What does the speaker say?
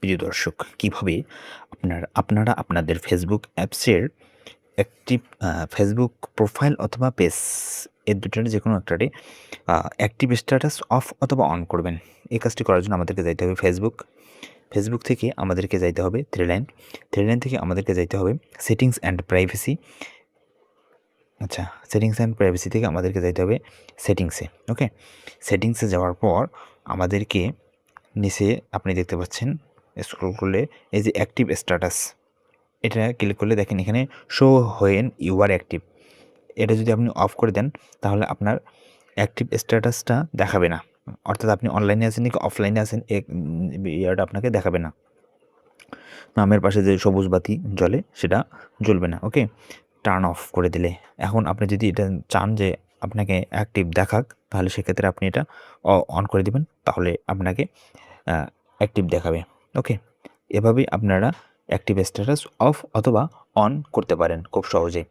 প্রিয় দর্শক, কিভাবে আপনারা আপনাদের ফেসবুক অ্যাপসের অ্যাক্টিভ ফেসবুক প্রোফাইল অথবা পেজ এর দুটার যেকোনো একটাতে অ্যাক্টিভ স্ট্যাটাস অফ অথবা অন করবেন। এই কাজটি করার জন্য আমাদেরকে যাইতে হবে ফেসবুক থেকে আমাদেরকে যাইতে হবে থ্রি লাইন থেকে আমাদেরকে যাইতে হবে সেটিংস অ্যান্ড প্রাইভেসি। আচ্ছা, সেটিংস অ্যান্ড প্রাইভেসি থেকে আমাদেরকে যাইতে হবে সেটিংসে। ওকে, সেটিংসে যাওয়ার পর আমাদেরকে নিচে আপনি দেখতে পাচ্ছেন, স্ক্রল করলে এই যে অ্যাক্টিভ স্ট্যাটাস, এটা ক্লিক করলে দেখেন এখানে show when you are active. এটা যদি আপনি অফ করে দেন তাহলে আপনার অ্যাক্টিভ স্ট্যাটাসটা দেখাবে না, অর্থাৎ আপনি অনলাইনে আছেন নাকি অফলাইনে আছেন ইয়াটা আপনাকে দেখাবে না। নামের পাশে যে সবুজ বাতি জ্বলে সেটা জ্বলবে না। ওকে, টার্ন অফ করে দিলে, এখন আপনি যদি এটা চান যে আপনাকে অ্যাক্টিভ দেখাক তাহলে সেক্ষেত্রে আপনি এটা অন করে দিবেন, তাহলে আপনাকে অ্যাক্টিভ দেখাবে। ওকে, এভাবেই আপনারা অ্যাক্টিভ স্ট্যাটাস অফ অথবা অন করতে পারেন খুব সহজেই।